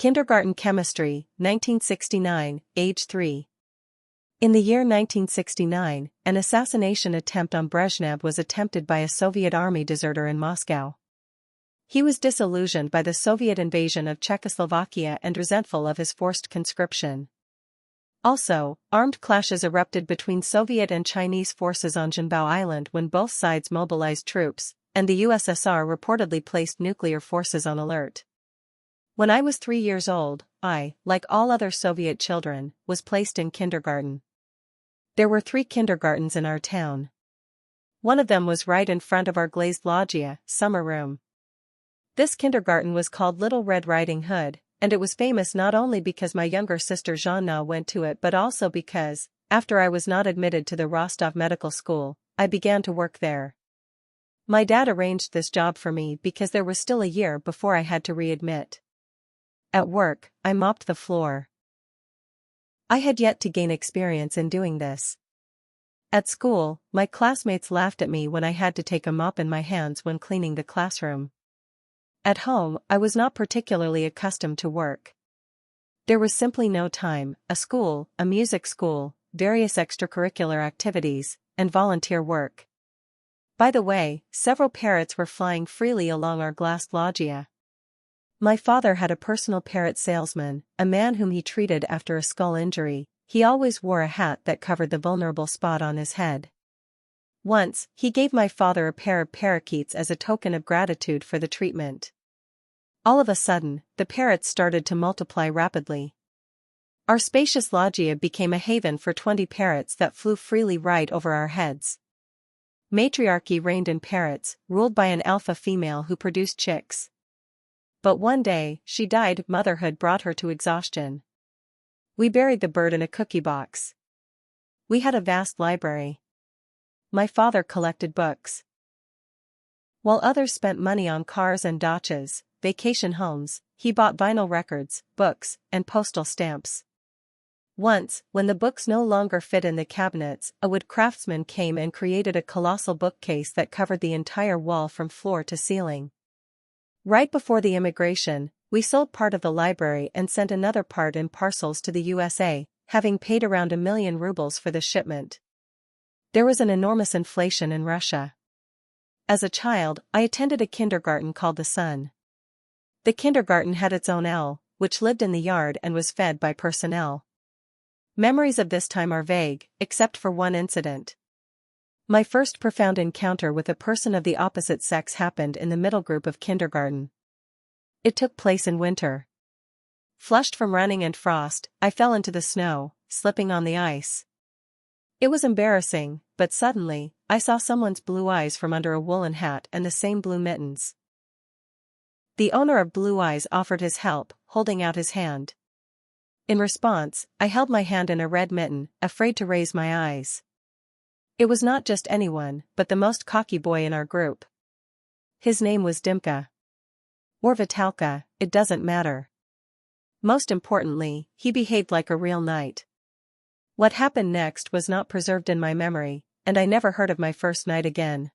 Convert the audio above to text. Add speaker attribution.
Speaker 1: Kindergarten Chemistry, 1969, age 3. In the year 1969, an assassination attempt on Brezhnev was attempted by a Soviet army deserter in Moscow. He was disillusioned by the Soviet invasion of Czechoslovakia and resentful of his forced conscription. Also, armed clashes erupted between Soviet and Chinese forces on Zhenbao Island when both sides mobilized troops, and the USSR reportedly placed nuclear forces on alert. When I was 3 years old, I, like all other Soviet children, was placed in kindergarten. There were 3 kindergartens in our town. One of them was right in front of our glazed loggia, summer room. This kindergarten was called Little Red Riding Hood, and it was famous not only because my younger sister Zhanna went to it but also because, after I was not admitted to the Rostov Medical School, I began to work there. My dad arranged this job for me because there was still a year before I had to readmit. At work, I mopped the floor. I had yet to gain experience in doing this. At school, my classmates laughed at me when I had to take a mop in my hands when cleaning the classroom. At home, I was not particularly accustomed to work. There was simply no time, a school, a music school, various extracurricular activities, and volunteer work. By the way, several parrots were flying freely along our glass loggia. My father had a personal parrot salesman, a man whom he treated after a skull injury. He always wore a hat that covered the vulnerable spot on his head. Once, he gave my father a pair of parakeets as a token of gratitude for the treatment. All of a sudden, the parrots started to multiply rapidly. Our spacious loggia became a haven for 20 parrots that flew freely right over our heads. Matriarchy reigned in parrots, ruled by an alpha female who produced chicks. But one day, she died. Motherhood brought her to exhaustion. We buried the bird in a cookie box. We had a vast library. My father collected books. While others spent money on cars and dachas, vacation homes, he bought vinyl records, books, and postal stamps. Once, when the books no longer fit in the cabinets, a wood craftsman came and created a colossal bookcase that covered the entire wall from floor to ceiling. Right before the immigration, we sold part of the library and sent another part in parcels to the USA, having paid around 1 million rubles for the shipment. There was an enormous inflation in Russia. As a child, I attended a kindergarten called the Sun. The kindergarten had its own owl, which lived in the yard and was fed by personnel. Memories of this time are vague, except for one incident. My first profound encounter with a person of the opposite sex happened in the middle group of kindergarten. It took place in winter. Flushed from running and frost, I fell into the snow, slipping on the ice. It was embarrassing, but suddenly, I saw someone's blue eyes from under a woolen hat and the same blue mittens. The owner of blue eyes offered his help, holding out his hand. In response, I held my hand in a red mitten, afraid to raise my eyes. It was not just anyone, but the most cocky boy in our group. His name was Dimka. Or Vitalka, it doesn't matter. Most importantly, he behaved like a real knight. What happened next was not preserved in my memory, and I never heard of my first night again.